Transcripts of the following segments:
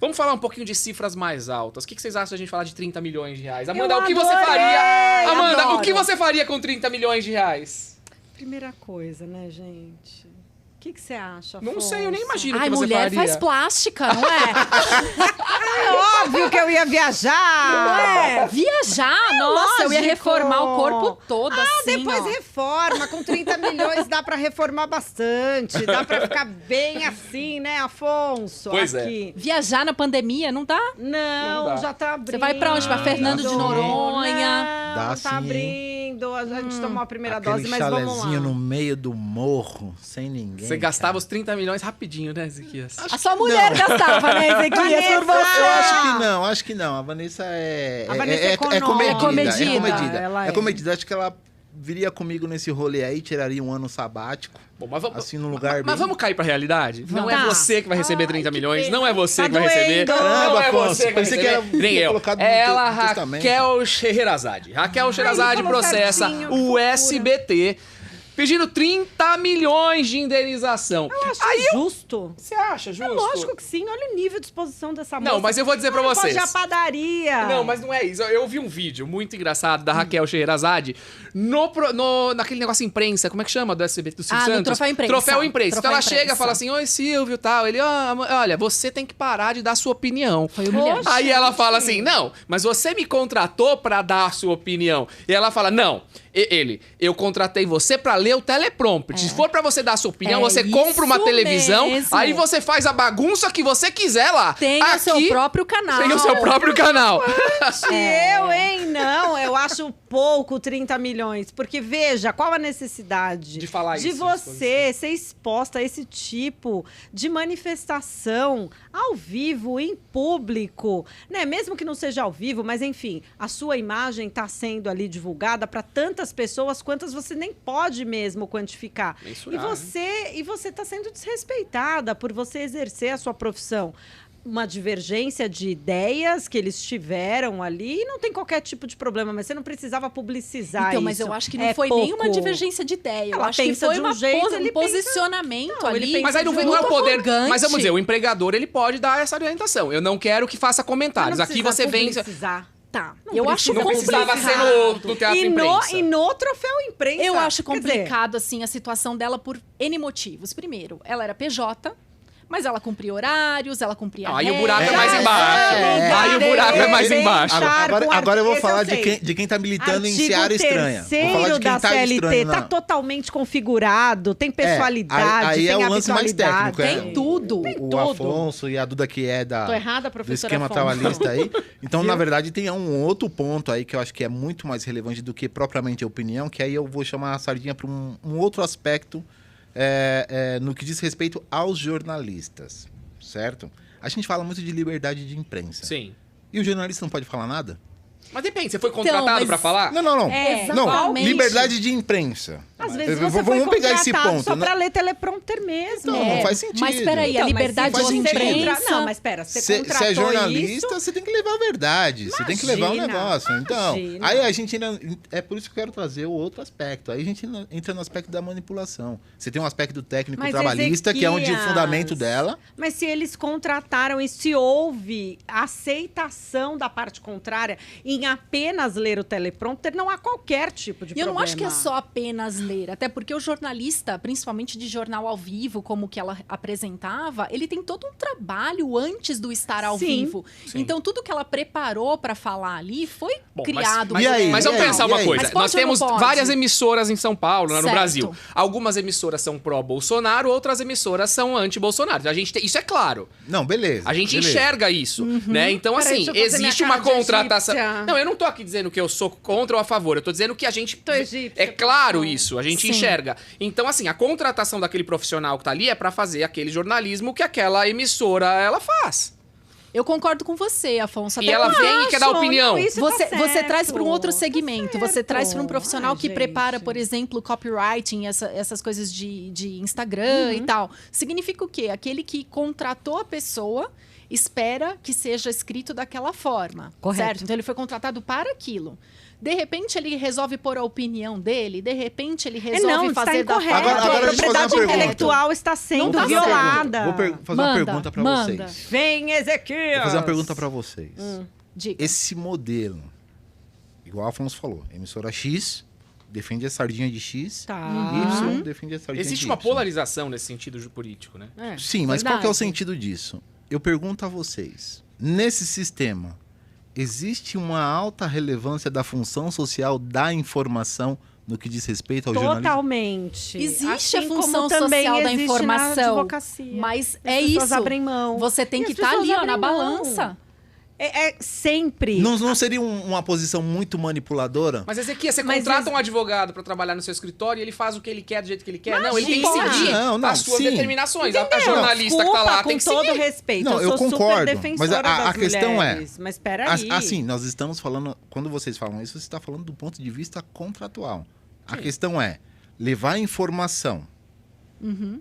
Vamos falar um pouquinho de cifras mais altas. O que vocês acham da gente falar de 30 milhões de reais? Amanda, o que você faria? Amanda, o que você faria com 30 milhões de reais? Primeira coisa, né, gente? O que você acha, Não Afonso? sei, eu nem imagino o que Ai, você mulher faria. faz plástica, não é? É óbvio que eu ia viajar! Não é? Viajar, nossa, eu ia lógico. reformar o corpo todo, assim, Depois ó. reforma, com 30 milhões dá pra reformar bastante, dá pra ficar bem assim, né, Afonso? Pois é. Aqui. Viajar na pandemia, não dá? Não, Não dá. já tá abrindo. Você vai pra onde? Pra Fernando de Noronha? Não, Dá tá sim, hein? abrindo. A gente tomou a primeira Aquele dose, mas vamos lá. chalezinho no meio do morro, sem ninguém. Você gastava os 30 milhões rapidinho, né, Ezequias? A sua mulher gastava, né, Ezequias, por Vanessa! você? Eu acho que não. A Vanessa é. A Vanessa é econômica. comedida. É comedida. Ela É comedida. Acho que ela viria comigo nesse rolê aí, tiraria um ano sabático. Bom, mas vamos, Assim, num lugar mas bem... vamos cair pra realidade? Não é Tá. você que vai receber 30 milhões, não é você Tá que vai receber. doendo. Não Caramba, é Afonso, você que vai pensei que receber. era Nem eu. colocado no Ela, teu testamento. Raquel Scheherazade. Raquel Scheherazade falou processa certinho, que o fofura. SBT pedindo 30 milhões de indenização. Eu acho Aí justo. Você acha justo? É lógico que sim, olha o nível de exposição dessa moça. Não, mas eu vou dizer pra Ela vocês. pode ir à padaria. Não, mas não é isso. Eu vi um vídeo muito engraçado da Raquel Scheherazade naquele negócio imprensa. Como é que chama do SBT do Silvio Ah, no Santos? Troféu Imprensa. Troféu Imprensa. Então Troféu ela Imprensa. chega e fala assim: oi, Silvio e tal. Ele, olha, você tem que parar de dar sua opinião. Foi humilhante. Aí ela fala assim: não, mas você me contratou pra dar a sua opinião. E ela fala: não. Eu contratei você pra ler o teleprompter. Se for pra você dar a sua opinião, É você compra uma isso televisão, mesmo. aí você faz a bagunça que você quiser lá. Tem o seu próprio canal. Tem o seu próprio canal. Eu, hein? Não, eu acho pouco 30 milhões. Porque, veja, qual a necessidade De falar de isso, você ser exposta a esse tipo de manifestação ao vivo, em público, né? Mesmo que não seja ao vivo, mas enfim, a sua imagem está sendo ali divulgada para tantas pessoas quantas você nem pode mesmo quantificar. Mensurar, E você está sendo desrespeitada por você exercer a sua profissão. Uma divergência de ideias que eles tiveram ali e não tem qualquer tipo de problema, mas você não precisava publicizar Então, isso. mas eu acho que não É foi pouco. nenhuma divergência de ideia. Eu Ela acho que pensa foi de um uma jeito, ele pensa- posicionamento Não, ele ali. pensa Mas aí não, de não é o muito poder. arrogante. Mas vamos dizer, o empregador ele pode dar essa orientação. Eu não quero que faça comentários. Mas não Aqui precisa você vem. publicizar. Tá, Não eu precisa. acho Não precisava ser no teatro E imprensa. no troféu imprensa. Eu acho Quer dizer, complicado, assim, a situação dela por N motivos. Primeiro, ela era PJ, mas ela cumpria horários, ela cumpria Não, aí o regras. buraco é mais embaixo. Aí o buraco é mais embaixo. Agora eu vou Esse falar eu sei. de quem tá militando em Artigo seara estranha. Vou falar terceiro de quem da tá CLT estranho, tá não. totalmente configurado, tem pessoalidade, aí é tem o lance mais habitualidade. técnico, Tem tudo. Tem O tudo. Afonso e a Duda, que é Tô errada, do professora esquema Afonso. trabalhista aí. Então, na verdade, tem um outro ponto aí que eu acho que é muito mais relevante do que propriamente a opinião, que aí eu vou chamar a sardinha para um outro aspecto no que diz respeito aos jornalistas, certo? A gente fala muito de liberdade de imprensa. Sim. E o jornalista não pode falar nada? Mas depende, você foi contratado mas- pra falar? Não. Não, exatamente. liberdade de imprensa. Às vezes você Vamos foi pegar esse contratado ponto, só né? pra ler teleprompter mesmo. Então, não faz sentido. Mas peraí, a Então, mas liberdade se de você imprensa... Não, mas pera, você Se contratou é jornalista, isso... você tem que levar a verdade. Você tem que levar o Imagina, negócio. Então, imagina. aí a gente ainda... É por isso que eu quero trazer o outro aspecto. Aí a gente entra no aspecto da manipulação. Você tem um aspecto técnico Mas, trabalhista, que é onde o Ezequias, fundamento dela... Mas se eles contrataram e se houve aceitação da parte contrária em apenas ler o teleprompter, não há qualquer tipo de E eu problema. não acho que é só apenas ler, até porque o jornalista, principalmente de jornal ao vivo, como que ela apresentava, ele tem todo um trabalho antes do estar ao Sim. vivo. Sim. Então tudo que ela preparou para falar ali foi Bom, criado. E aí? Mas vamos pensar E uma aí? coisa. Mas pode Nós ou não temos pode? várias emissoras em São Paulo, no Certo. Brasil. Algumas emissoras são pró-Bolsonaro, outras emissoras são anti-Bolsonaro. Isso é claro. Não, beleza. A gente beleza. enxerga isso, né? Então, Peraí, assim, deixa eu fazer existe minha uma cara de contratação... egípcia. Não, eu não tô aqui dizendo que eu sou contra ou a favor. Eu tô dizendo que a gente... Tô egípcia, É claro professor. isso, a gente Sim. enxerga. Então, assim, a contratação daquele profissional que tá ali é pra fazer aquele jornalismo que aquela emissora, ela faz. Eu concordo com você, Afonso. E até ela porque- vem e quer dar opinião. Não, isso Você, tá você certo, traz para um outro tá segmento. Você certo. traz para um profissional Ai, que prepara, gente. por exemplo, copywriting, essas coisas de Instagram e tal. Significa o quê? Aquele que contratou a pessoa espera que seja escrito daquela forma. Correto. Certo? Então ele foi contratado para aquilo. De repente ele resolve pôr a opinião dele, de repente ele resolve está fazer da incorreto. forma. Agora a deixa eu fazer uma propriedade pergunta. intelectual está sendo Não tá violada. Vou fazer uma Manda, pergunta pra manda. vocês. Vem, Ezequiel. Vou fazer uma pergunta pra vocês. Diga. Esse modelo, igual o Afonso falou, emissora X defende a sardinha de X, Tá. Y defende a sardinha Existe de uma Y. polarização nesse sentido político, né? É, Sim, mas qual que é o verdade. sentido disso? Eu pergunto a vocês, nesse sistema, existe uma alta relevância da função social da informação no que diz respeito ao jornalismo? Totalmente. Existe Assim a função como também social da existe na informação, advocacia. mas As é pessoas isso. abrem mão. Você tem E que as estar pessoas ali, ó, na abrem mão. balança. É sempre. Não seria uma posição muito manipuladora? Mas Ezequiel, você Mas contrata um advogado pra trabalhar no seu escritório e ele faz o que ele quer do jeito que ele quer? Não, ele tem que Imagina. seguir Não, as suas sim. determinações. A Entendeu? jornalista que tá Desculpa, lá com tem que todo seguir. respeito. Não, eu sou concordo, super mas defensora a das questão mulheres, Mas peraí. Assim, nós estamos falando... Quando vocês falam isso, você está falando do ponto de vista contratual. A questão é levar a informação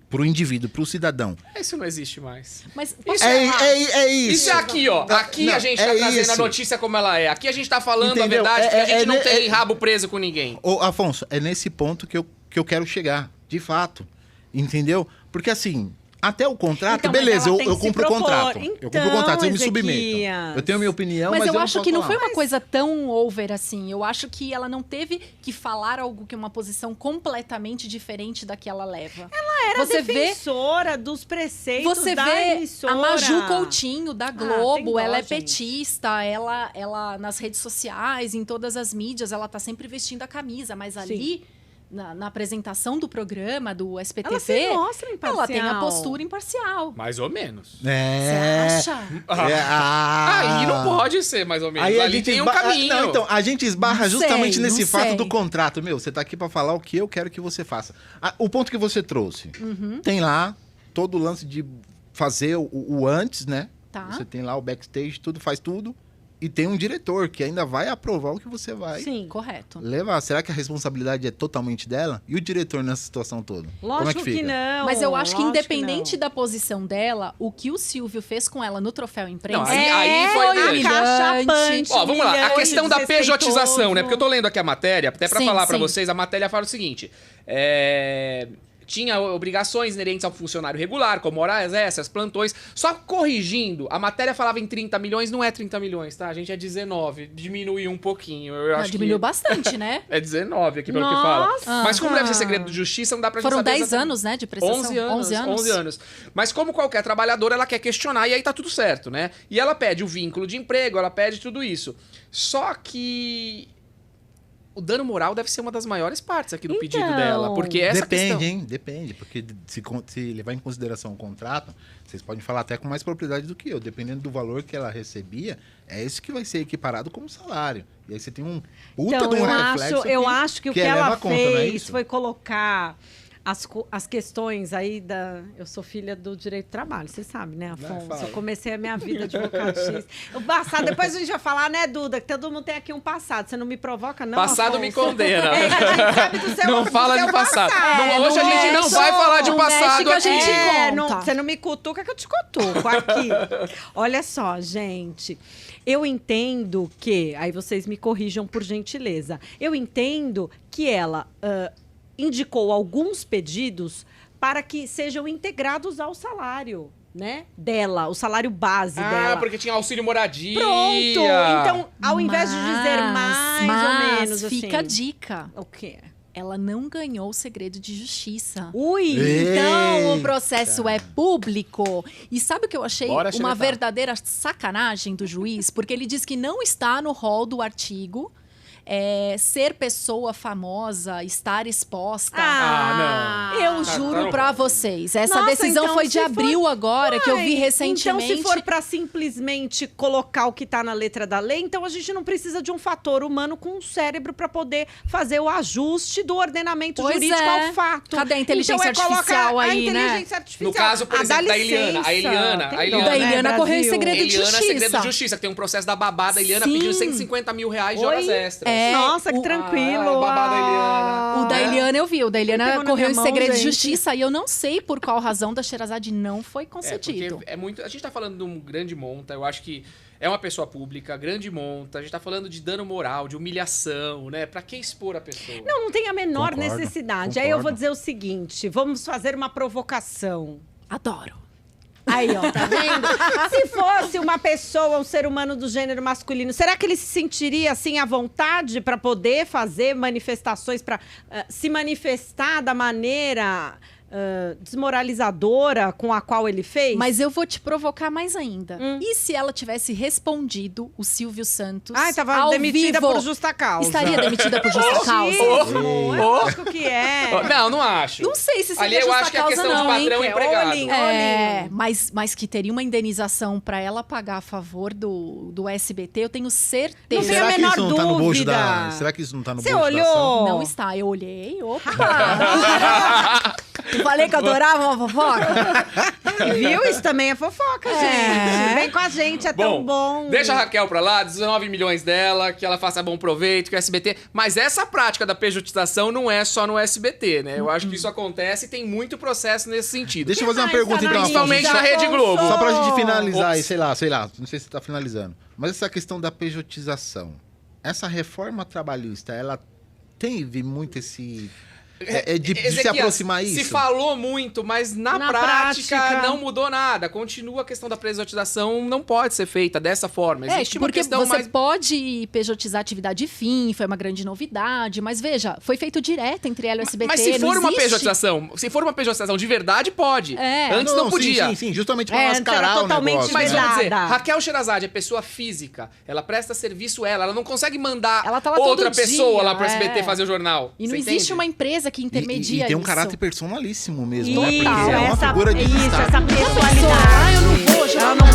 para o indivíduo, para o cidadão. Isso não existe mais. Mas Isso É isso. Isso é aqui, ó. Aqui Não, a gente tá é trazendo a isso. notícia como ela é. Aqui a gente tá falando a Entendeu? verdade, porque a gente não é- tem rabo preso com ninguém. Ô, Afonso, é nesse ponto que eu quero chegar, de fato. Entendeu? Porque assim, até o contrato, Então, mas beleza, ela tem eu que se cumpro o propor. contrato. Eu cumpro o contrato, eu me submeto. Ezequias. Eu tenho a minha opinião, Mas mas eu acho não que não posso foi falar. uma coisa tão over assim. Eu acho que ela não teve que falar algo que é uma posição completamente diferente da que ela leva. Era você vê, defensora dos preceitos você da vê emissora. a Maju Coutinho da tem Globo, dó, ela é gente. petista, ela nas redes sociais, em todas as mídias, ela tá sempre vestindo a camisa, mas ali na apresentação do programa do SPTV, Ela se mostra imparcial. ela tem a postura imparcial. Mais ou menos. É. Você acha? Aí não pode ser, mais ou menos. Aí a Ali gente tem um esbarra- caminho. Não, então, a gente esbarra Não justamente sei, nesse não fato sei. do contrato. Meu, você tá aqui pra falar o que eu quero que você faça. O ponto que você trouxe. Tem lá todo o lance de fazer o antes, né? Tá. Você tem lá o backstage, tudo, faz tudo. E tem um diretor que ainda vai aprovar o que você vai Sim. Correto. levar. Será que a responsabilidade é totalmente dela? E o diretor nessa situação toda? Como é Lógico que fica? não. Mas eu acho que lógico independente não. da posição dela, o que o Silvio fez com ela no troféu imprensa... Não, aí foi dele. acachapante, Ó, vamos lá. A humilhante, questão da pejotização, né? desrespeitoso. Porque eu tô lendo aqui a matéria, até pra Sim, falar pra sim. vocês, a matéria fala o seguinte. Tinha obrigações inerentes ao funcionário regular, como horas extras, plantões. Só corrigindo, a matéria falava em 30 milhões, não é 30 milhões, tá? A gente é 19. Diminuiu um pouquinho. Eu Não, acho diminuiu que bastante, né? é 19 aqui, pelo que fala. Nossa! Mas como deve ser segredo de justiça, não dá pra gente Foram saber 10 exatamente. anos, né, de prestação. 11 anos, 11 anos. Mas como qualquer trabalhador, ela quer questionar e aí tá tudo certo, né? E ela pede o vínculo de emprego, ela pede tudo isso. Só que o dano moral deve ser uma das maiores partes aqui do pedido Então, dela, porque essa Depende, questão... hein? Depende. Porque se levar em consideração o contrato, vocês podem falar até com mais propriedade do que eu. Dependendo do valor que ela recebia, é isso que vai ser equiparado como salário. E aí você tem um puta Então, de um eu reflexo acho que o que eleva ela a conta, não é fez isso? foi colocar as questões aí da... Eu sou filha do direito do trabalho, você sabe, né, Afonso? fala. Eu comecei a minha vida advocatícia. O passado, depois a gente vai falar, né, Duda, que todo mundo tem aqui um passado. Você não me provoca, não, Passado Afonso? me condena. É, a gente sabe do seu, Não do fala seu de passado. Não, hoje a não gente não mexe, vai falar de não passado mexe que a aqui. gente conta. você não me cutuca que eu te cutuco aqui. Olha só, gente. Eu entendo que... Aí vocês me corrijam por gentileza. Eu entendo que ela indicou alguns pedidos para que sejam integrados ao salário, né? Dela, o salário base dela. Porque tinha auxílio moradia. Pronto! Então, ao invés de dizer mais ou menos assim... fica a dica. O quê? Ela não ganhou o segredo de justiça. Ui! Então, o Eita. processo é público. E sabe o que eu achei? Bora, Uma xeretar. verdadeira sacanagem do juiz? Porque ele diz que não está no rol do artigo ser pessoa famosa, estar exposta. não. Eu Tá, juro tá pra bom. vocês. Essa Nossa, decisão então, foi de se for- abril agora, que eu vi Ai, recentemente. Então, se for para simplesmente colocar o que está na letra da lei, então a gente não precisa de um fator humano com um cérebro para poder fazer o ajuste do ordenamento Pois jurídico é. ao fato. Cadê a inteligência então, colocar artificial aí, a né? inteligência artificial. No caso, por Ah, dá exemplo, da Eliana. A licença. Eliana, Tem a dó, Eliana. Da Eliana né, correu em Brasil? segredo de Eliana, justiça. segredo de justiça, que tem um processo da babada. A Eliana Sim. pediu 150 mil reais de Oi? horas extras. Nossa, que tranquilo. o babado da Eliana. O da Eliana eu vi. O da Eliana Pegou na correu minha em mão, segredo de gente. justiça e eu não sei por qual razão da Sherazade não foi concedido. Porque é muito. A gente tá falando de um grande monta, eu acho que é uma pessoa pública, grande monta, a gente tá falando de dano moral, de humilhação, né? Pra que expor a pessoa? Não tem a menor Concordo, necessidade. Aí eu vou concordo. dizer o seguinte: vamos fazer uma provocação. Adoro. Aí, ó, tá vendo? Se fosse uma pessoa, um ser humano do gênero masculino, será que ele se sentiria assim à vontade para poder fazer manifestações, para se manifestar da maneira desmoralizadora com a qual ele fez? Mas eu vou te provocar mais ainda. E se ela tivesse respondido o Silvio Santos estava ao demitida vivo, por justa causa. estaria demitida por justa causa? Muitíssimo, é lógico que é. Não acho. Não sei se Ali seria eu justa acho que é causa questão de não, hein? patrão e Que é empregado. all-in. Mas que teria uma indenização para ela pagar a favor do SBT, eu tenho certeza. Não tem a Será que menor isso não tá no bojo dúvida. da... Será que isso não tá no Você bojo da ação? olhou? Não está, eu olhei. Opa! Eu falei que eu adorava uma fofoca. Viu? Isso também é fofoca, gente. Vem com a gente, é tão bom. Deixa a Raquel pra lá, 19 milhões dela, que ela faça bom proveito, que o SBT... Mas essa prática da pejotização não é só no SBT, né? Eu acho que isso acontece e tem muito processo nesse sentido. Deixa eu fazer uma mais, pergunta, então. Principalmente Anaísa na Rede Globo. Só pra gente Afonso? finalizar aí, Ops. sei lá, não sei se tá finalizando. Mas essa questão da pejotização, essa reforma trabalhista, ela teve muito esse... de se Ezequias, aproximar isso? Se falou muito, mas na Na prática prática. não mudou nada. Continua a questão da pejotização, não pode ser feita dessa forma. Existe uma porque questão você mais... pode pejotizar atividade fim, foi uma grande novidade, mas veja, foi feito direto entre ela e o SBT. Mas se não for uma existe. pejotização, se for uma pejotização de verdade, pode. É. Antes não podia. Sim, justamente pra Antes mascarar era o totalmente negócio. Mas né? vamos dizer, Nada. Raquel Sherazade é pessoa física, ela presta serviço ela não consegue mandar Ela tá lá outra todo pessoa dia, lá pro SBT é. fazer o jornal. E não Você existe entende? uma empresa que intermedia E tem um isso. caráter personalíssimo mesmo, né? Isso, Porque é uma figura de isso, destaque. essa Ah, eu personalidade. não vou, Ela jornal não